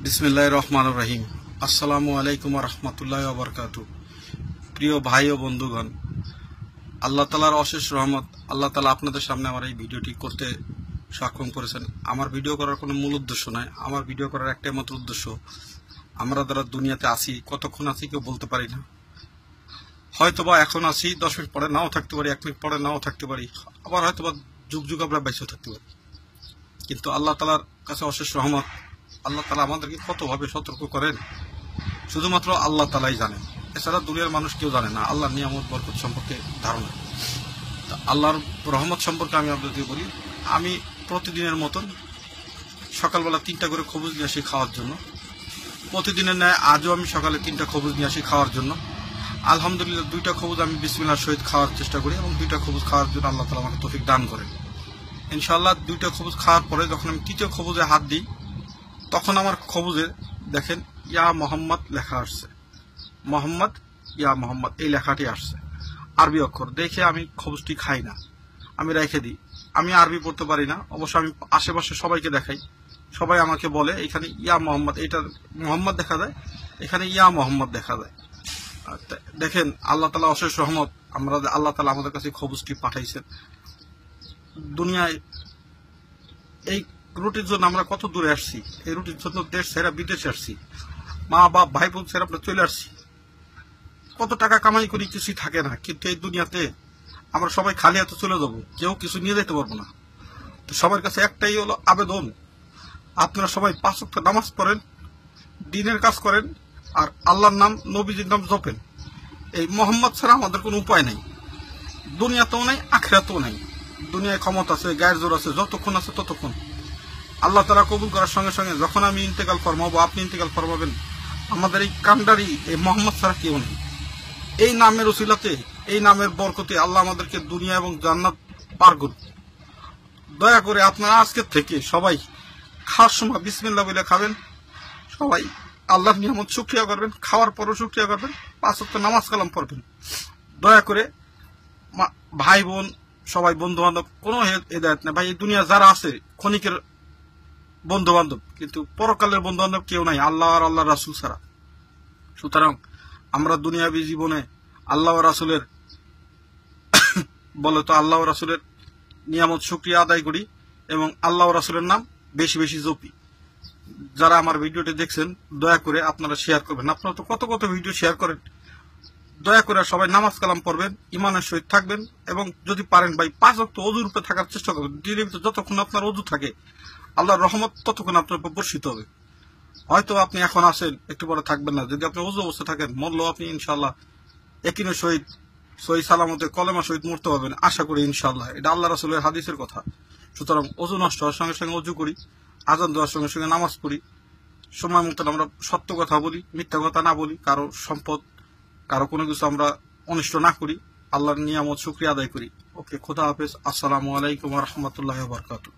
বিসমিল্লাহির রহমানির রহিম। আসসালামু আলাইকুম ওয়া রাহমাতুল্লাহি ওয়া বারাকাতুহু। প্রিয় ভাই ও বন্ধুগণ, আল্লাহ তাআলার অশেষ রহমত, আল্লাহ তাআলা আপনাদের সামনে আমার এই ভিডিওটি করতে সক্ষম করেছেন। আমার ভিডিও করার কোনো মূল উদ্দেশ্য নয়, আমার ভিডিও করার একটাই মাত্র উদ্দেশ্য, আমরা যারা দুনিয়াতে আছি কতক্ষণ আছি কেউ বলতে পারি না। হয়তোবা এখন আছি, 10 মিনিট পরে নাও থাকতে পারি, 1 মিনিট পরে নাও থাকতে পারি, আবার হয়তোবা যুগ যুগ আমরা বেঁচে থাকতে পারি। কিন্তু আল্লাহ তাআলার কাছে অশেষ রহমত, আল্লাহ তাআলা আমাদেরকে কতভাবে সতর্ক করেন শুধুমাত্র আল্লাহ তাআলাই জানেন। এছাড়া দুনিয়ার মানুষ কেউ জানে না আল্লাহর নিয়ামত বরকত সম্পর্কে ধারণা। আল্লাহর রহমত সম্পর্কে আমি আপনাদের বলি, আমি প্রতিদিনের মতন সকালবেলা 3টা করে খবুজ নিয়ে আসি খাওয়ার জন্য। প্রতিদিনের ন্যায় আজও আমি সকালে 3টা খবুজ নিয়ে আসি খাওয়ার জন্য। আলহামদুলিল্লাহ 2টা খবুজ আমি বিসমিল্লাহর সহিত খাওয়ার চেষ্টা করি এবং 2টা খবুজ খাওয়ার জন্য আল্লাহ তাআলা আমাকে তৌফিক দান করেন। ইনশাআল্লাহ 2টা খবুজ খাওয়ার পরে যখন আমি 3য় খবুজে হাত দিই, তখন আমার খবুজে দেখেন ইয়া মোহাম্মদ লেখা আসছে। মোহাম্মদ, ইয়া মোহাম্মদ এই লেখাটি আসছে, আরবি অক্ষর। দেখে আমি খবুজটি খাই না, আমি রেখে দিই। আমি আরবি পড়তে পারি না, অবশ্য আমি আশেপাশে সবাইকে দেখাই, সবাই আমাকে বলে এখানে ইয়া মোহাম্মদ, এটা মোহাম্মদ দেখা যায়, এখানে ইয়া মোহাম্মদ দেখা যায়। দেখেন আল্লাহ তাআলা অশেষ রহমত, আল্লাহ তাআলা আমাদের কাছে খবুজটি পাঠাইছেন। দুনিয়ায় এই রুটির জন্য আমরা কত দূরে আসছি, এই রুটির জন্য দেশ ছেড়ে বিদেশে আসছি, মা বাপ ভাই বোন ছেড়ে আমরা চলে আসছি। কত টাকা কামাই করি কিছুই থাকে না, কিন্তু এই দুনিয়াতে আমরা সবাই খালি হাতে চলে যাবো, কেউ কিছু নিয়ে যেতে পারবো না। তো সবার কাছে একটাই হলো আবেদন, আপনারা সবাই 5 ওয়াক্ত নামাজ পড়েন, দ্বীনের কাজ করেন, আর আল্লাহর নাম নবীজির নাম জপেন। এই মোহাম্মদ ছাড়া আমাদের কোনো উপায় নেই, দুনিয়াতেও নাই আখিরাতেও নাই। দুনিয়ায় ক্ষমতা আছে, গায়ের জোর আছে, যতক্ষণ আছে ততক্ষণ। আল্লাহ তাআলা কবুল করার সঙ্গে সঙ্গে যখন আমি ইন্তেকাল ফরমাবো, আপনি ইন্তেকাল ফরমাবেন, আমাদের এই কান্ডারি এই মোহাম্মদ ছাড়া কেউ নেই। এই নামের উসিলাতে, এই নামের বরকতে আল্লাহ আমাদেরকে দুনিয়া এবং জান্নাত পার করুন। দয়া করে আপনারা আজকের থেকে সবাই খাওয়ার সময় বিসমিল্লাহ বলে খাবেন, সবাই আল্লাহর নিয়ামত শুকরিয়া করবেন, খাওয়ার পরও শুকরিয়া করবেন, 5 ওয়াক্ত নামাজ কালাম পড়বেন। দয়া করে ভাই বোন সবাই, বন্ধু বান্ধব, কোনো হেদায়েত নেই ভাই। এই দুনিয়া যারা আছে ক্ষণিকের বন্ধু বান্ধব, কিন্তু পরকালের বন্ধু বান্ধব কেউ নাই আল্লাহ আর আল্লাহ রাসূল ছাড়া। সুতরাং আমরা দুনিয়াবী জীবনে আল্লাহ রাসূলের বলে তো আল্লাহ রাসূলের নিয়ামত শুকরিয়া আদায় করি এবং আল্লাহ রাসূলের নাম বেশি বেশি জপি। যারা আমার ভিডিওটি দেখছেন দয়া করে আপনারা শেয়ার করবেন, আপনারা তো কত কত ভিডিও শেয়ার করেন। দয়া করে সবাই নামাজ কালাম পড়বেন, ইমানের সহিত থাকবেন, এবং যদি পারেন ভাই 5 ওয়াক্ত ওযুর উপরে থাকার চেষ্টা করবেন। দিনের ভিতরে যতক্ষণ আপনার ওযু থাকে আল্লাহর রহমত ততক্ষণ আপনার উপর বর্ষিত হবে। হয়তো আপনি এখন আসেন, একটু পরে থাকবেন না, যদি আপনি ওযু অবস্থা থাকেন, মরলেও আপনি ইনশাআল্লাহ একিনের সহিত সহি সালামতে কলেমার সহিত মরতে পারবেন, আশা করি ইনশাআল্লাহ। এটা আল্লাহ রাসূলের হাদিসের কথা। সুতরাং ওযু নষ্ট হওয়ার সঙ্গে সঙ্গে ওযু করি, আযান দেওয়ার সঙ্গে সঙ্গে নামাজ পড়ি, সময় মতো আমরা সত্য কথা বলি, মিথ্যা কথা না বলি, কারো সম্পদ কারো কোনো কিছু আমরা অনিষ্ট না করি, আল্লাহর নিয়ামত শুকরিয়া আদায় করি। ওকে, খোদা হাফেজ। আসসালামু আলাইকুম ওয়া রাহমাতুল্লাহি ওয়া বারাকাতুহু।